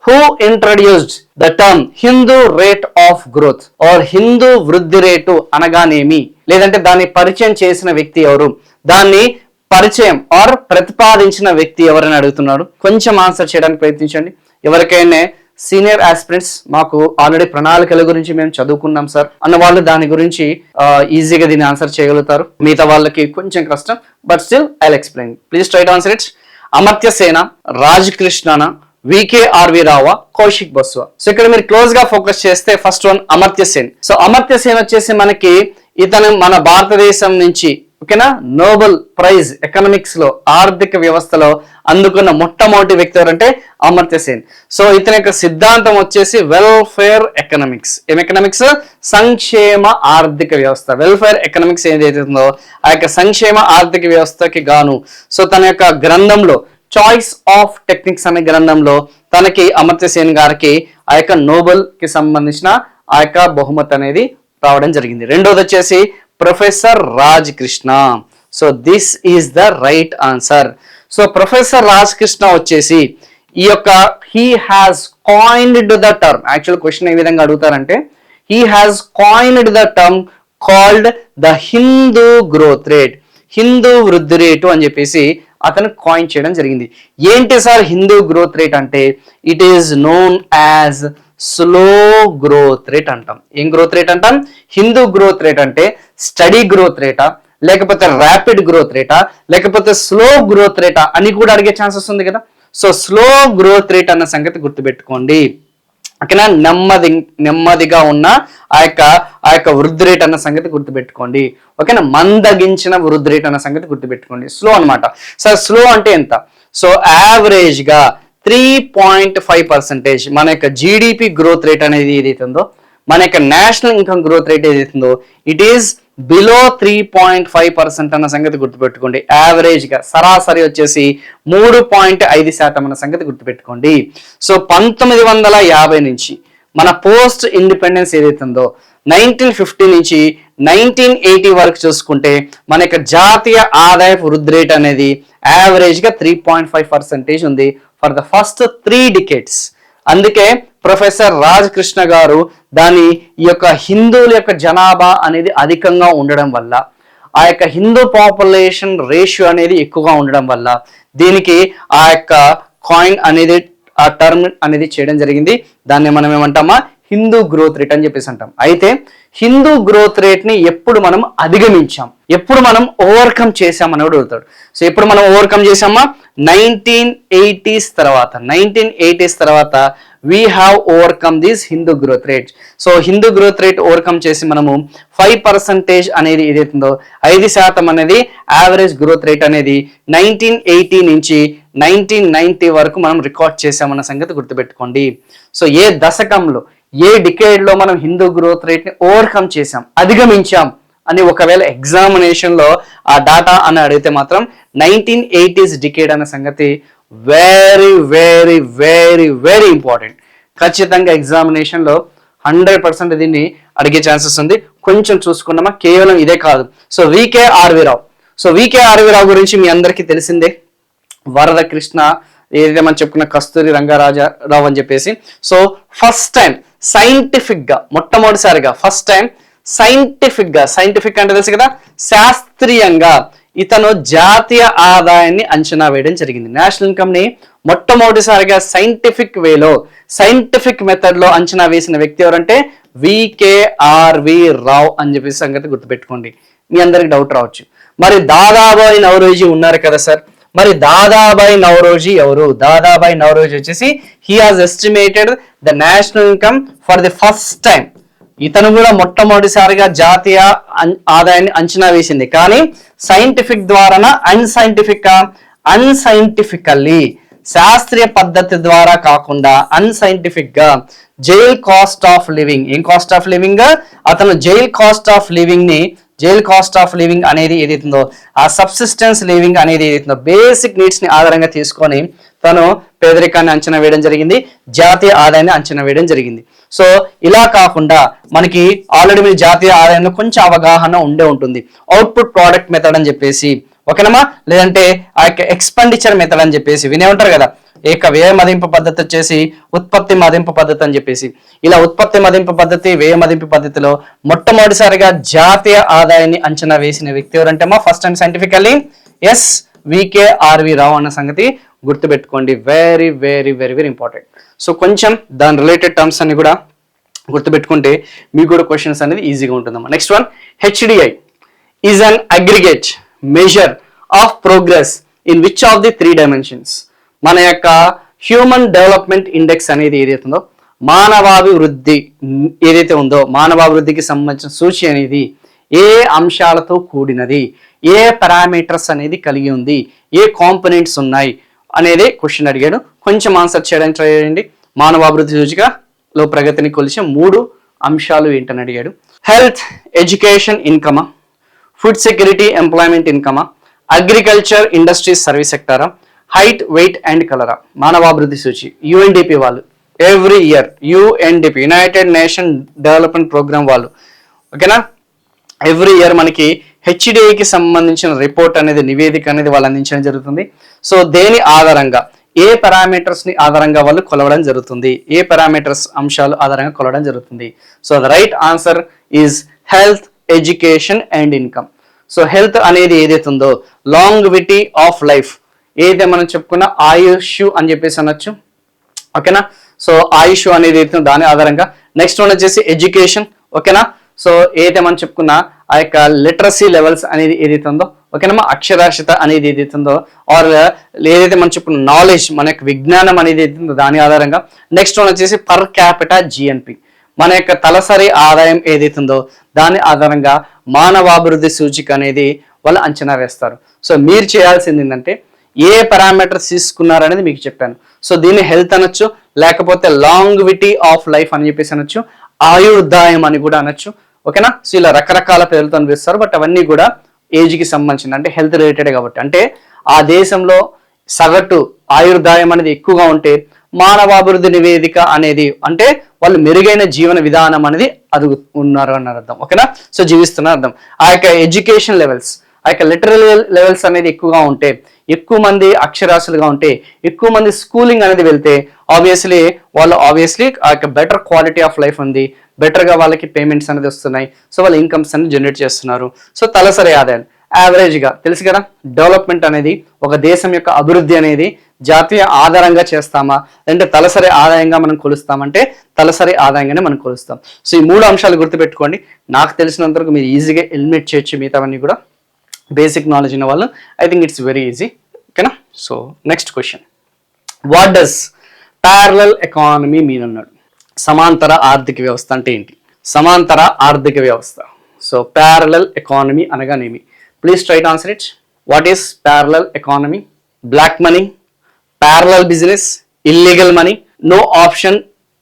Who introduced the term Hindu rate of growth or Hindu వృద్ధి rate అనగానేమి, లేదంటే దాన్ని పరిచయం చేసిన వ్యక్తి ఎవరు, దాన్ని పరిచయం ఆర్ ప్రతిపాదించిన వ్యక్తి ఎవరని అడుగుతున్నాడు. కొంచెం ఆన్సర్ చేయడానికి ప్రయత్నించండి. ఎవరికైనా సీనియర్ ఆస్పిరెంట్స్ మాకు ఆల్రెడీ ప్రణాళికల గురించి మేము చదువుకున్నాం సార్ అన్న వాళ్ళు దాని గురించి ఈజీగా దీన్ని ఆన్సర్ చేయగలుగుతారు. మిగతా వాళ్ళకి కొంచెం కష్టం, but still I will explain. Please try to answer it. Amartya సేన, రాజ్ కృష్ణన, వికేఆర్వి రావా, కౌశిక్ బస్వా. సో ఇక్కడ మీరు క్లోజ్ గా ఫోకస్ చేస్తే first one Amartya Sen. So Amartya Sen వచ్చేసి మనకి ఇతను మన భారతదేశం నుంచి ఓకేనా నోబెల్ ప్రైజ్ ఎకనామిక్స్ లో ఆర్థిక వ్యవస్థలో అందుకున్న మొట్టమొదటి వ్యక్తి ఎవరంటే అమర్త్య సేన్. సో ఇతని యొక్క సిద్ధాంతం వచ్చేసి వెల్ఫేర్ ఎకనామిక్స్. ఏం ఎకనామిక్స్? సంక్షేమ ఆర్థిక వ్యవస్థ. వెల్ఫేర్ ఎకనామిక్స్ ఏదైతే ఉందో ఆ యొక్క సంక్షేమ ఆర్థిక వ్యవస్థకి గాను సో తన యొక్క గ్రంథంలో చాయిస్ ఆఫ్ టెక్నిక్స్ అనే గ్రంథంలో తనకి అమర్త్య సేన్ గారికి ఆ యొక్క నోబెల్ కి సంబంధించిన ఆ యొక్క బహుమతి అనేది రావడం జరిగింది. రెండోది వచ్చేసి professor Raj Krishna. So this is the right answer. So professor Raj Krishna వచ్చేసి ఈ యొక్క he has coined the term. Actual question ఏ విధంగా అడుగుతారంటే he has coined the term called the Hindu growth rate, Hindu వృద్ధి రేటు అని చెప్పేసి అతను కాయిన్ చేయడం జరిగింది. ఏంటి సార్ హిందూ గ్రోత్ రేట్ అంటే? It is known as slow growth rate అంటాం. ఏం గ్రోత్ రేట్ అంటాం? హిందూ గ్రోత్ రేట్ అంటే స్టడీ గ్రోత్ రేటా, లేకపోతే ర్యాపిడ్ గ్రోత్ రేటా, లేకపోతే స్లో గ్రోత్ రేటా అని కూడా అడిగే ఛాన్సెస్ ఉంది కదా. సో స్లో గ్రోత్ రేట్ అన్న సంగతి గుర్తుపెట్టుకోండి. ఓకేనా, నెమ్మదిగా ఉన్న ఆ యొక్క వృద్ధి రేట్ అన్న సంగతి గుర్తుపెట్టుకోండి. ఓకేనా, మందగించిన వృద్ధి రేట్ అన్న సంగతి గుర్తుపెట్టుకోండి. స్లో అనమాట. సార్ స్లో అంటే ఎంత? సో యావరేజ్ గా 3.5% మన యొక్క జీడిపి గ్రోత్ రేట్ అనేది ఏదైతే ఉందో, మన యొక్క నేషనల్ ఇన్కమ్ గ్రోత్ రేట్ ఏదైతుందో ఇట్ ఈస్ బిలో 3.5% అన్న సంగతి గుర్తుపెట్టుకోండి. యావరేజ్ గా సరాసరి వచ్చేసి 3.5% అన్న సంగతి గుర్తుపెట్టుకోండి. సో 1950 నుంచి మన పోస్ట్ ఇండిపెండెన్స్ ఏదైతుందో 1950 నుంచి 1980 వరకు చూసుకుంటే మన యొక్క జాతీయ ఆదాయపు వృద్ధి రేట్ అనేది యావరేజ్ గా 3.5% ఉంది ఫర్ ద ఫస్ట్ 3 decades. అందుకే ప్రొఫెసర్ రాజ్ కృష్ణ గారు దాని ఈ యొక్క హిందువుల యొక్క జనాభా అనేది అధికంగా ఉండడం వల్ల, ఆ యొక్క హిందూ పాపులేషన్ రేషియో అనేది ఎక్కువగా ఉండడం వల్ల దీనికి ఆ యొక్క కాయిన్ అనేది ఆ టర్మ్ అనేది చేయడం జరిగింది. దాన్ని మనం ఏమంటామా హిందూ గ్రోత్ రేట్ అని చెప్పేసి అంటాం. అయితే హిందూ గ్రోత్ రేట్ ని ఎప్పుడు మనం అధిగమించాం, ఎప్పుడు మనం ఓవర్కమ్ చేసామని కూడా అడుగుతాడు. సో ఎప్పుడు మనం ఓవర్కమ్ చేసామా? 1980s తర్వాత. 1980s తర్వాత we have overcome this Hindu growth rate. So Hindu growth rate overcome చేసి మనము 5% అనేది ఏదైతుందో 5% అనేది యావరేజ్ గ్రోత్ రేట్ అనేది 1980 నుంచి 1990 వరకు మనం రికార్డ్ చేసామన్న సంగతి గుర్తుపెట్టుకోండి. సో ఏ దశకంలో ఏ డికేడ్ లో మనం హిందూ గ్రోత్ రేట్ ని ఓవర్కమ్ చేసాం, అధిగమించాం అని ఒకవేళ ఎగ్జామినేషన్ లో ఆ డాటా అని అడిగితే మాత్రం 1980s డికేడ్ అనే సంగతి very very very very important. ఖచ్చితంగా ఎగ్జామినేషన్ లో 100% దీన్ని అడిగే ఛాన్సెస్ ఉంది. కొంచెం చూసుకున్నామా, కేవలం ఇదే కాదు. సో వికేఆర్వి రావు. సో వికేఆర్వి రావు గురించి మీ అందరికీ తెలిసిందే. వరద కృష్ణ ఏదైతే మనం చెప్పుకున్న కస్తూరి రంగారాజరావు అని చెప్పేసి. సో ఫస్ట్ టైం సైంటిఫిక్ గా మొట్టమొదటిసారిగా ఫస్ట్ టైం సైంటిఫిక్ అంటే తెలుసు కదా, శాస్త్రీయంగా ఇతను జాతీయ ఆదాయాన్ని అంచనా వేయడం జరిగింది. నేషనల్ ఇన్కమ్ ని మొట్టమొదటిసారిగా సైంటిఫిక్ వేలో, సైంటిఫిక్ మెథడ్ లో అంచనా వేసిన వ్యక్తి ఎవరంటే వికేఆర్వి రావు అని చెప్పేసి సంగతి గుర్తుపెట్టుకోండి. మీ అందరికి డౌట్ రావచ్చు, మరి దాదాబాయి నౌరోజీ ఉన్నారు కదా సార్, మరి దాదాబాయి నౌరోజీ ఎవరు? దాదాబాయి నౌరోజీ వచ్చేసి he has estimated the national income for the first time. ఇతను కూడా మొట్టమొదటిసారిగా జాతీయ ఆదాయాన్ని అంచనా వేసింది, కానీ సైంటిఫిక్ ద్వారా అన్సైంటిఫికల్లీ శాస్త్రీయ పద్ధతి ద్వారా కాకుండా అన్సైంటిఫిక్ గా జైల్ కాస్ట్ ఆఫ్ లివింగ్. ఏం కాస్ట్ ఆఫ్ లివింగ్? అతను జైల్ కాస్ట్ ఆఫ్ లివింగ్ అనేది ఏదైతుందో ఆ సబ్సిస్టెన్స్ లివింగ్ అనేది ఏదైతుందో బేసిక్ నీడ్స్ ని ఆధారంగా తీసుకొని తను పేదరికాన్ని అంచనా వేయడం జరిగింది, జాతీయ ఆదాయాన్ని అంచనా వేయడం జరిగింది. సో ఇలా కాకుండా మనకి ఆల్రెడీ మీరు జాతీయ ఆదాయంలో కొంచెం అవగాహన ఉండే ఉంటుంది. అవుట్పుట్ ప్రోడక్ట్ మెథడ్ అని చెప్పేసి ఓకేనమ్మా, లేదంటే ఆ యొక్క ఎక్స్పెండిచర్ మెథడ్ అని చెప్పేసి వినే ఉంటారు కదా. ఏక వ్యయ మదింపు పద్ధతి వచ్చేసి ఉత్పత్తి మదింపు పద్ధతి అని చెప్పేసి. ఇలా ఉత్పత్తి మదింపు పద్ధతి, వ్యయ మదింపు పద్ధతిలో మొట్టమొదటిసారిగా జాతీయ ఆదాయాన్ని అంచనా వేసిన వ్యక్తి ఎవరంటే ఫస్ట్ అండ్ సైంటిఫికల్లీ వికే.ఆర్వి రావు అన్న సంగతి గుర్తుపెట్టుకోండి. Very very very very important. So కొంచెం దాని రిలేటెడ్ టర్మ్స్ అన్ని కూడా గుర్తుపెట్టుకుంటే మీకు కూడా క్వశ్చన్స్ అనేది ఈజీగా ఉంటుందమ్మా. Next one, HDI is an aggregate measure of progress in which of the 3 dimensions. మన యొక్క హ్యూమన్ డెవలప్మెంట్ ఇండెక్స్ అనేది ఏదైతే ఉందో, మానవాభివృద్ధి ఏదైతే ఉందో, మానవాభివృద్ధికి సంబంధించిన సూచి అనేది ఏ అంశాలతో కూడినది, ఏ పారామీటర్స్ అనేది కలిగి ఉంది, ఏ కాంపోనెంట్స్ ఉన్నాయి అనేది క్వశ్చన్ అడిగాడు. కొంచెం ఆన్సర్ చేయడానికి ట్రై చేయండి. మానవాభివృద్ధి సూచికలో ప్రగతిని కొలిచే 3 అంశాలు ఏంటని అడిగాడు. హెల్త్, ఎడ్యుకేషన్, ఇన్కమా, ఫుడ్ సెక్యూరిటీ, ఎంప్లాయ్మెంట్ ఇన్కమా, అగ్రికల్చర్, ఇండస్ట్రీస్, సర్వీస్ సెక్టారా, హైట్, వెయిట్ అండ్ కలరా. మానవాభివృద్ధి సూచి యుఎన్డిపి వాళ్ళు every year, UNDP United Nation development programme వాళ్ళు, ఓకేనా, ఎవ్రీ ఇయర్ మనకి హెచ్డిఐకి సంబంధించిన రిపోర్ట్ అనేది, నివేదిక అనేది వాళ్ళు అందించడం జరుగుతుంది. సో దేని ఆధారంగా, ఏ పారామీటర్స్ ని ఆధారంగా వాళ్ళు కొలవడం జరుగుతుంది, ఏ పారామీటర్స్ అంశాలు ఆధారంగా కొలవడం జరుగుతుంది. So the right answer is health, education and income. So health అనేది ఏదైతే ఉందో, లాంగ్విటీ ఆఫ్ లైఫ్, ఏదైతే మనం చెప్పుకున్న ఆయుష్ అని చెప్పేసి అనొచ్చు, ఓకేనా. సో ఆయుష్ అనేది ఏదైతే దాని ఆధారంగా. నెక్స్ట్ వన్ వచ్చేసి ఎడ్యుకేషన్, ఓకేనా. సో ఏదైతే మనం చెప్పుకున్న ఆ యొక్క లిటరసీ లెవెల్స్ అనేది ఏదైతే ఉందో, ఓకేనా, అక్షరాస్యత అనేది ఏదైతే ఉందో, ఆర్ ఏదైతే మనం చెప్పుకున్న నాలెడ్జ్, మన యొక్క విజ్ఞానం అనేది ఏదైతే ఉందో దాని ఆధారంగా. నెక్స్ట్ వన్ వచ్చేసి పర్ క్యాపిటా జిఎన్పి, మన యొక్క తలసరి ఆదాయం ఏదైతే ఉందో దాని ఆధారంగా మానవాభివృద్ధి సూచిక అనేది వాళ్ళు అంచనా వేస్తారు. సో మీరు చేయాల్సింది ఏంటంటే ఏ పారామీటర్స్ తీసుకున్నారనేది మీకు చెప్పాను. సో దీన్ని హెల్త్ అనొచ్చు, లేకపోతే లాంగ్విటీ ఆఫ్ లైఫ్ అని చెప్పేసి అనొచ్చు, ఆయుర్దాయం అని కూడా అనొచ్చు, ఓకేనా. సో ఇలా రకరకాల పేర్లతో అనిపిస్తారు, బట్ అవన్నీ కూడా ఏజ్కి సంబంధించిన, అంటే హెల్త్ రిలేటెడ్ కాబట్టి. అంటే ఆ దేశంలో సగటు ఆయుర్దాయం అనేది ఎక్కువగా ఉంటే మానవాభివృద్ధి నివేదిక అనేది, అంటే వాళ్ళు మెరుగైన జీవన విధానం అనేది ఉన్నారు అని అర్థం, ఓకేనా. సో జీవిస్తున్నారు అర్థం. ఆ యొక్క ఎడ్యుకేషన్ లెవెల్స్, ఆ యొక్క లిటరల్ లెవెల్స్ అనేది ఎక్కువగా ఉంటే, ఎక్కువ మంది అక్షరాస్యులుగా ఉంటే, ఎక్కువ మంది స్కూలింగ్ అనేది వెళ్తే ఆబ్వియస్లీ ఆ యొక్క బెటర్ క్వాలిటీ ఆఫ్ లైఫ్ ఉంది, బెటర్గా వాళ్ళకి పేమెంట్స్ అనేది వస్తున్నాయి. సో వాళ్ళ ఇన్కమ్స్ అనేది జనరేట్ చేస్తున్నారు. సో తలసరి ఆదాయం యావరేజ్గా తెలుసు కదా, డెవలప్మెంట్ అనేది ఒక దేశం యొక్క అభివృద్ధి అనేది జాతీయ ఆధారంగా చేస్తామా, అంటే తలసరి ఆదాయంగా మనం కొలుస్తామంటే తలసరి ఆదాయంగానే మనం కొలుస్తాం. సో ఈ 3 అంశాలు గుర్తుపెట్టుకోండి. నాకు తెలిసినంత వరకు మీరు ఈజీగా ఎలిమినేట్ చేయొచ్చు మిగతావన్నీ కూడా. బేసిక్ నాలెడ్జ్ ఉన్న వాళ్ళు I think it's very easy, ఓకేనా. So next question, what does parallel economy mean అన్నాడు. సమాంతర ఆర్థిక వ్యవస్థ అంటే ఏంటి? సమాంతర ఆర్థిక వ్యవస్థ. సో ప్యారలల్ ఎకానమీ అనగానేమి? Please try to answer it. What is parallel economy? Black money, parallel business, illegal money, no option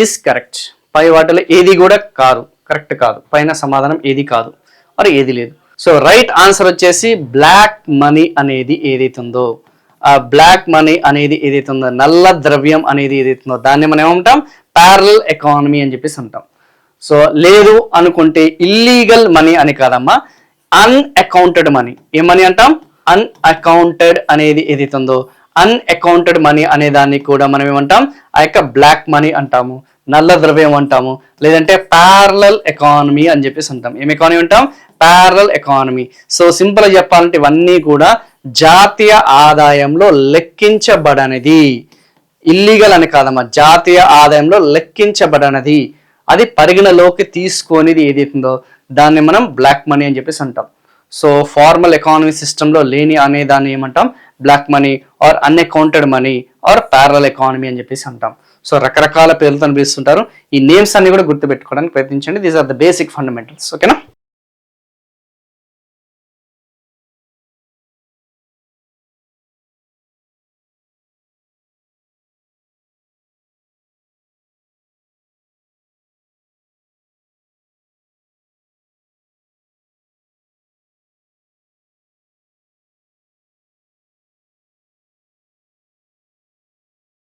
is correct. పై వాటిలో ఏది కూడా కాదు, కరెక్ట్ కాదు, పైన సమాధానం ఏది కాదు, మరి ఏది లేదు. సో రైట్ ఆన్సర్ వచ్చేసి బ్లాక్ మనీ అనేది ఏదైతే ఉందో, ఆ బ్లాక్ మనీ అనేది ఏదైతే ఉందో, నల్ల ద్రవ్యం అనేది ఏదైతే ఉందో దాన్ని మనం ఏమంటాం? ప్యారలల్ ఎకానమీ అని చెప్పేసి అంటాం. సో లేదు అనుకుంటే ఇల్లీగల్ మనీ అని కాదమ్మా, అన్అకౌంటెడ్ మనీ. ఏ మనీ అంటాం? అన్అకౌంటెడ్ అనేది ఏదైతే ఉందో, అన్అకౌంటెడ్ మనీ అనే దాన్ని కూడా మనం ఏమంటాం? ఆ యొక్క బ్లాక్ మనీ అంటాము, నల్ల ద్రవ్యం అంటాము, లేదంటే ప్యారలల్ ఎకానమీ అని చెప్పేసి అంటాం. ఏం ఎకానమీ అంటాం? Parallel economy. సో సింపుల్ గా చెప్పాలంటే ఇవన్నీ కూడా జాతీయ ఆదాయంలో లెక్కించబడనిది, ఇల్లీగల్ అని కాదమ్మా, జాతీయ ఆదాయంలో లెక్కించబడనది, అది పరిగణలోకి తీసుకొనిది ఏదైతుందో దాన్ని మనం బ్లాక్ మనీ అని చెప్పేసి అంటాం. సో ఫార్మల్ ఎకానమీ సిస్టంలో లేని అనే దాన్ని ఏమంటాం? Black money or unaccounted money or parallel economy అని చెప్పేసి అంటాం. సో రకరకాల పేర్లతో పిలుస్తుంటారు. ఈ నేమ్స్ అన్ని కూడా గుర్తుపెట్టుకోవడానికి ప్రయత్నించండి. These are the basic fundamentals, ఓకేనా.